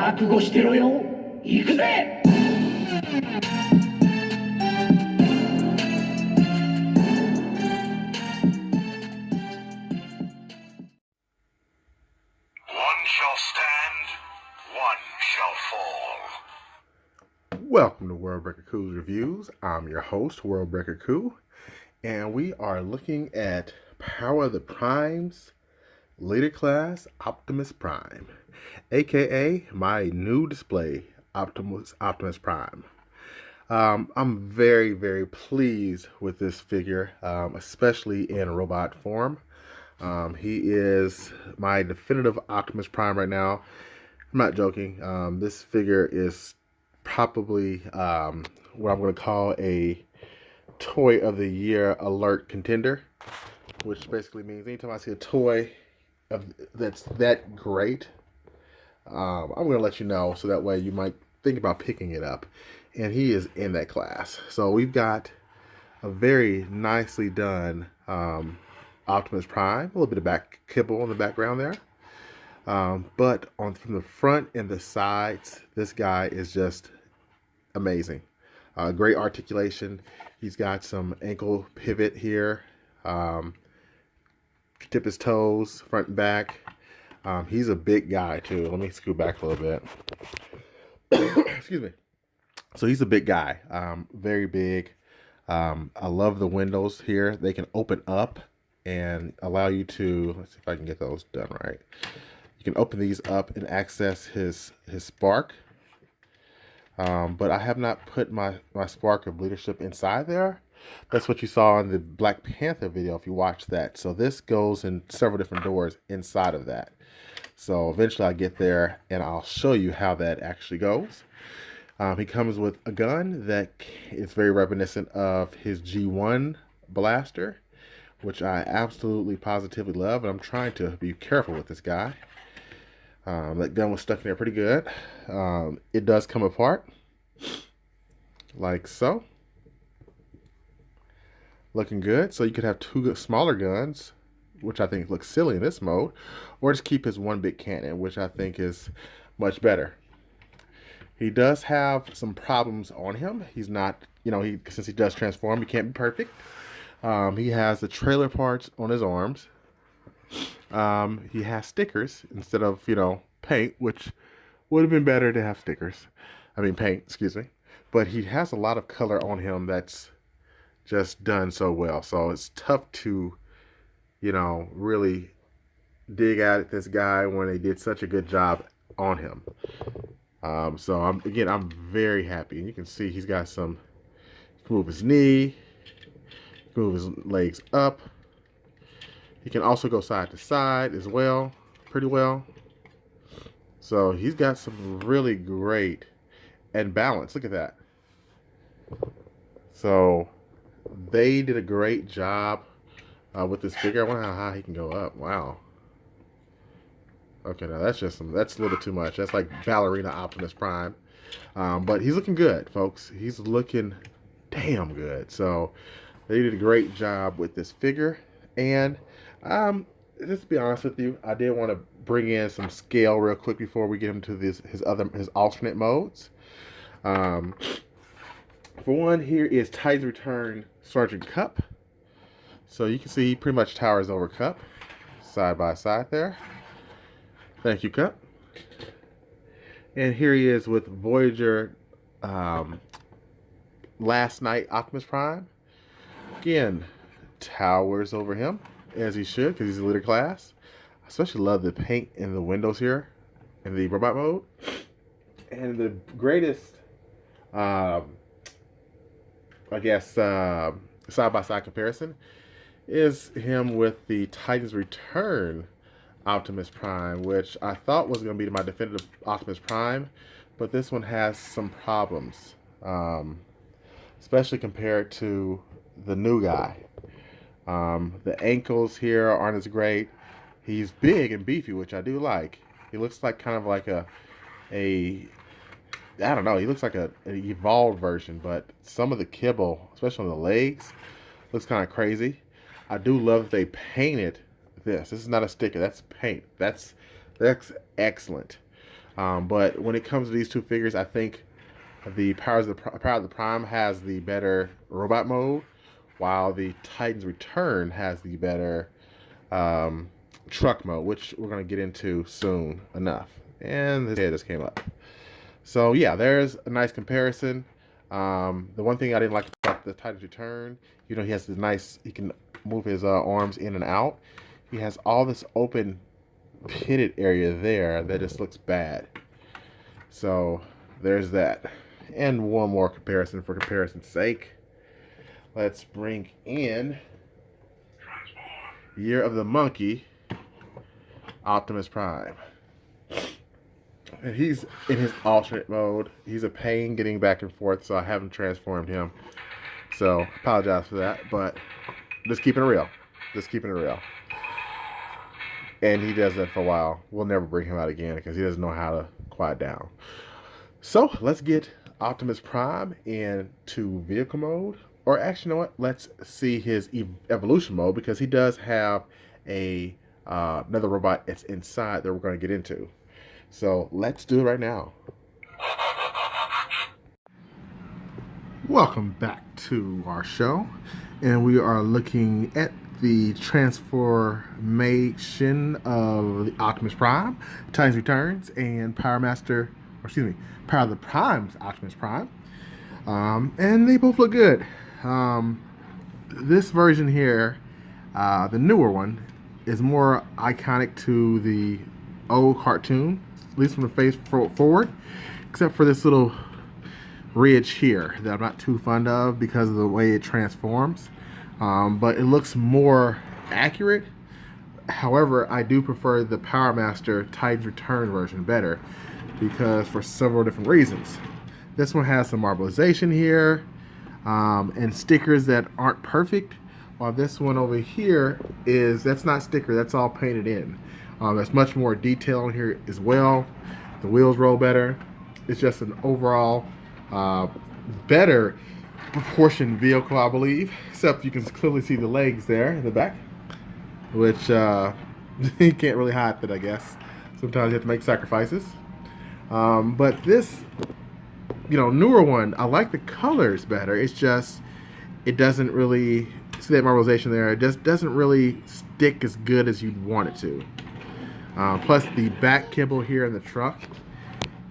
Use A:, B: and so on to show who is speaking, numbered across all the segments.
A: 覚悟してろよ。行くぜ。
B: One shall stand, one shall fall.
C: Welcome to Worldbreaker Coo's Reviews. I'm your host, Worldbreaker Coo, and we are looking at Power of the Primes, Leader Class Optimus Prime, aka my new display, Optimus Prime. I'm very, very pleased with this figure, especially in robot form. He is my definitive Optimus Prime right now. I'm not joking. This figure is probably what I'm going to call a Toy of the Year alert contender, which basically means anytime I see a toy that's that great, I'm going to let you know, so that way you might think about picking it up. And he is in that class. So we've got a very nicely done Optimus Prime, a little bit of back kibble in the background there. But from the front and the sides, this guy is just amazing. Great articulation. He's got some ankle pivot here. Tip his toes, front and back. He's a big guy too. Let me scoot back a little bit. Excuse me. So he's a big guy, very big. I love the windows here. They can open up and allow you to, let's see if I can get those done right. You can open these up and access his spark. But I have not put my spark of leadership inside there. That's what you saw in the Black Panther video if you watched that. So this goes in several different doors inside of that. So eventually I'll get there and I'll show you how that actually goes. He comes with a gun that is very reminiscent of his G1 blaster, which I absolutely positively love, and I'm trying to be careful with this guy. That gun was stuck in there pretty good. It does come apart, like so. Looking good. So you could have two smaller guns, which I think looks silly in this mode, or just keep his one big cannon, which I think is much better. He does have some problems on him. He's not, since he does transform, he can't be perfect. He has the trailer parts on his arms. He has stickers instead of, paint, which would have been better to have stickers. Paint, excuse me. But he has a lot of color on him that's just done so well. So it's tough to, really dig at this guy when they did such a good job on him. So I'm very happy. And you can see he's got some, he can move his knee, he can move his legs up. He can also go side to side as well, pretty well. So he's got some really great and balance. Look at that. So they did a great job with this figure. I wonder how high he can go up. Wow. Okay, now that's a little bit too much. That's like Ballerina Optimus Prime. But he's looking good, folks. He's looking damn good. So they did a great job with this figure. And just to be honest with you, I did want to bring in some scale real quick before we get him to his alternate modes. For one, here is Titan's Return Sergeant Cup. So you can see he pretty much towers over Cup, side by side there. Thank you, Cup. And here he is with Voyager Last Night Optimus Prime. Again, towers over him, as he should, because he's a leader class. I especially love the paint in the windows here in the robot mode. And the greatest, side-by-side comparison is him with the Titan's Return Optimus Prime, which I thought was going to be my definitive Optimus Prime, but this one has some problems, especially compared to the new guy. The ankles here aren't as great. He's big and beefy, which I do like. He looks like kind of like I don't know, he looks like an evolved version, but some of the kibble, especially on the legs, looks kind of crazy. I do love that they painted this. This is not a sticker, that's paint. That's excellent. But when it comes to these two figures, I think the Power of the Prime has the better robot mode, while the Titan's Return has the better truck mode, which we're going to get into soon enough. And his head just came up. So yeah, there's a nice comparison. The one thing I didn't like about the Titan's Return, he has this nice, he can move his arms in and out. He has all this open pitted area there that just looks bad. So there's that. And one more comparison for comparison's sake. Let's bring in Year of the Monkey, Optimus Prime. And he's in his alternate mode. He's a pain getting back and forth, so I haven't transformed him. So apologize for that, but just keeping it real. Just keeping it real. And he does that for a while. We'll never bring him out again because he doesn't know how to quiet down. So let's get Optimus Prime into vehicle mode. Or actually, you know what? Let's see his evolution mode, because he does have another robot that's inside that we're going to get into. So let's do it right now. Welcome back to our show, and we are looking at the transformation of the Optimus Prime, Titan's Returns, and Power of the Prime's Optimus Prime. And they both look good. This version here, the newer one, is more iconic to the old cartoon, at least from the face forward, except for this little ridge here that I'm not too fond of because of the way it transforms. But it looks more accurate. However, I do prefer the Power Master Titan's Return version better, because for several different reasons. This one has some marbleization here, and stickers that aren't perfect, while this one over here that's not sticker, that's all painted in. There's much more detail in here as well. The wheels roll better. It's just an overall better proportioned vehicle, I believe, except you can clearly see the legs there in the back, which you can't really hide that, I guess. Sometimes you have to make sacrifices. But this, newer one, I like the colors better. It's just, it doesn't really, see that marbleization there, it just doesn't really stick as good as you'd want it to. Plus the back kibble here in the truck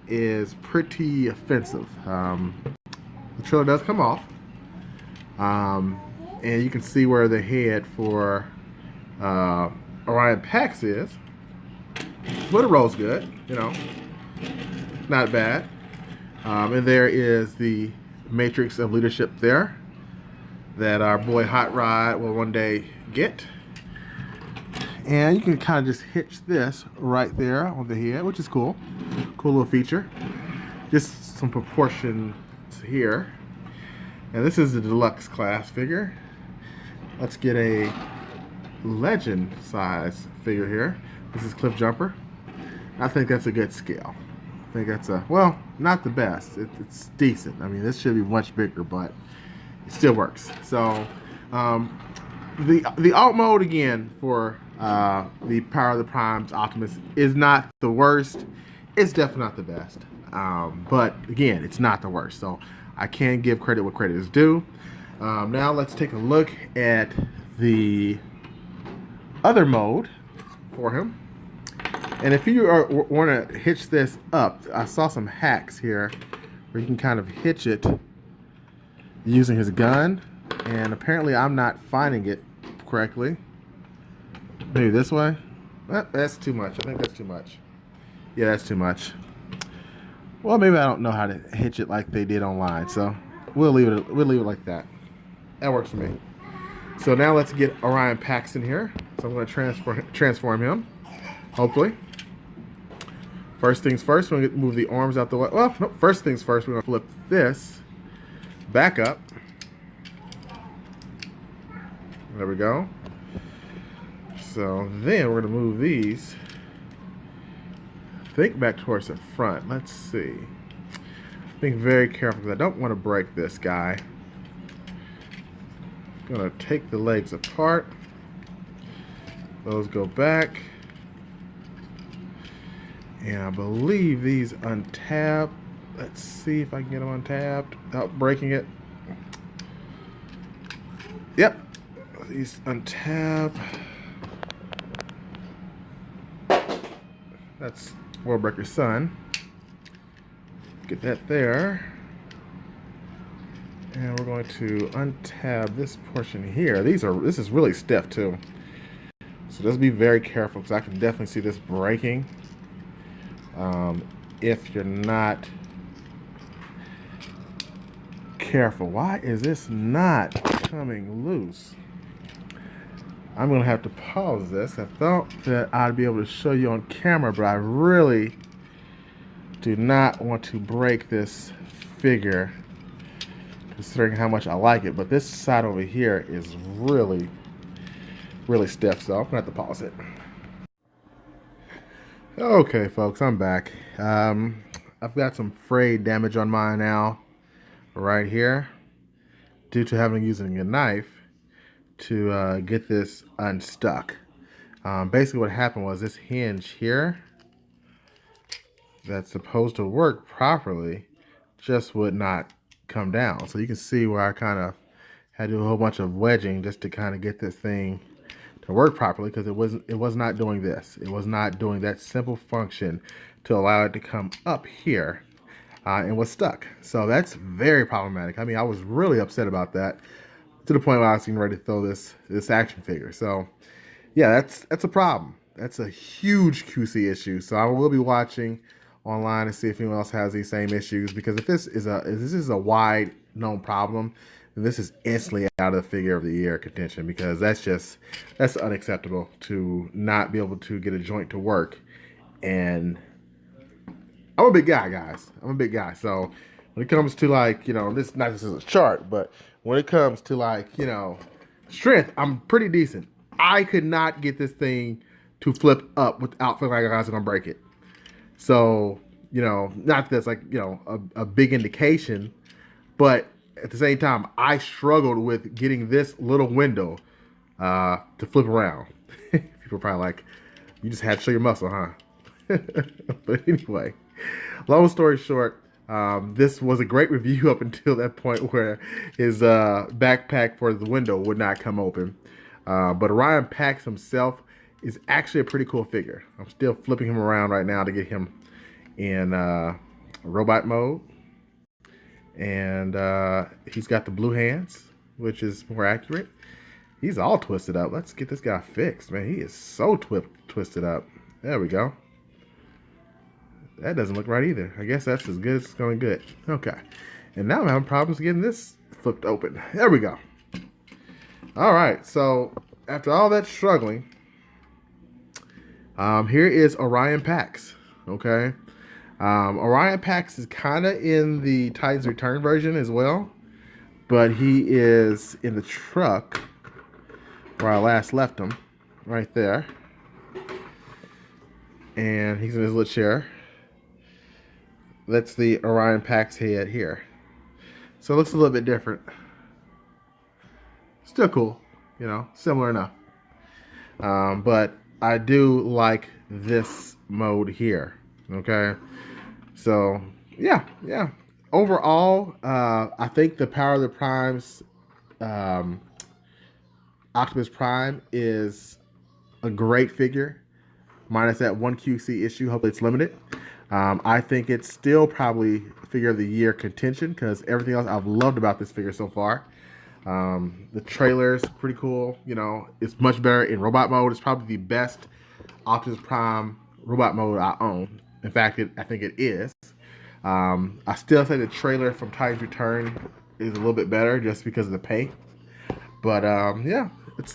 C: is pretty offensive. The trailer does come off, and you can see where the head for Orion Pax is, but it rolls good, not bad. And there is the matrix of leadership there that our boy Hot Rod will one day get. And you can kind of just hitch this right there on the head, which is cool. Cool little feature. Just some proportions here. And this is the deluxe class figure. Let's get a legend size figure here. This is Cliff Jumper. I think that's a good scale. I think that's well, not the best. It's decent. I mean, this should be much bigger, but it still works. So, the alt mode again for the Power of the Prime's Optimus is not the worst. It's definitely not the best. But again, it's not the worst. So I can give credit what credit is due. Now let's take a look at the other mode for him. And if you want to hitch this up, I saw some hacks here where you can kind of hitch it using his gun, and apparently I'm not finding it correctly. Maybe this way? That's too much. I think that's too much. Yeah, that's too much. Well, maybe I don't know how to hitch it like they did online, so we'll leave it like that. That works for me. So now let's get Orion Pax in here. So I'm going to transform him, hopefully. First things first, we're going to move the arms out the way. Well, no, first things first, we're going to flip this back up. There we go. So then we're going to move these, I think, back towards the front. Let's see. Think very careful because I don't want to break this guy. I'm going to take the legs apart. Those go back. And I believe these untab. Let's see if I can get them untabbed without breaking it. Yep. These untab. That's World Breaker's son. Get that there. And we're going to untab this portion here. This is really stiff too. So just be very careful because I can definitely see this breaking. If you're not careful. Why is this not coming loose? I'm going to have to pause this. I thought that I'd be able to show you on camera, but I really do not want to break this figure considering how much I like it. But this side over here is really, really stiff, so I'm going to have to pause it. Okay, folks, I'm back. I've got some frayed damage on mine now, right here, due to having using a knife to get this unstuck. Basically what happened was this hinge here that's supposed to work properly just would not come down. So you can see where I kind of had to do a whole bunch of wedging just to kind of get this thing to work properly, because it was not doing this. It was not doing that simple function to allow it to come up here, and was stuck. So that's very problematic. I mean, I was really upset about that, to the point where I was getting ready to throw this action figure. So yeah, that's a problem. That's a huge QC issue. So I will be watching online to see if anyone else has these same issues, because if this is a wide known problem, then this is instantly out of the figure of the year contention, because that's unacceptable to not be able to get a joint to work. And I'm a big guy, guys. I'm a big guy. So when it comes to, like, you know, this is a chart, but when it comes to, like, you know, strength, I'm pretty decent. I could not get this thing to flip up without feeling like I was gonna break it. So, you know, not that that's like, you know, a big indication, but at the same time, I struggled with getting this little window to flip around. People are probably like, you just had to show your muscle, huh? But anyway, long story short, this was a great review up until that point where his backpack for the window would not come open. But Orion Pax himself is actually a pretty cool figure. I'm still flipping him around right now to get him in robot mode. And he's got the blue hands, which is more accurate. He's all twisted up. Let's get this guy fixed, man. He is so twisted up. There we go. That doesn't look right either. I guess that's as good as it's going to get. Okay. And now I'm having problems getting this flipped open. There we go. All right. So after all that struggling, here is Orion Pax. Okay. Orion Pax is kind of in the Titans Return version as well, but he is in the truck where I last left him, right there. And he's in his little chair. That's the Orion Pax head here. So it looks a little bit different. Still cool, you know, similar enough. But I do like this mode here, okay? So, yeah. Overall, I think the Power of the Primes, Optimus Prime is a great figure, minus that one QC issue. Hopefully it's limited. I think it's still probably figure of the year contention, because everything else I've loved about this figure so far. The trailer's pretty cool. You know, it's much better in robot mode. It's probably the best Optimus Prime robot mode I own. In fact, I think it is. I still say the trailer from Titans Return is a little bit better just because of the paint. But yeah,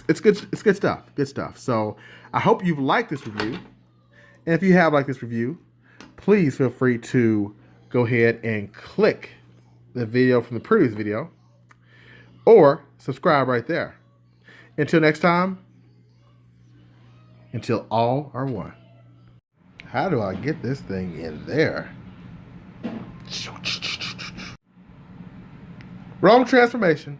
C: it's good. It's good stuff. Good stuff. So I hope you've liked this review. And if you have liked this review, please feel free to go ahead and click the video from the previous video, or subscribe right there. Until next time, until all are one. How do I get this thing in there? Wrong transformation.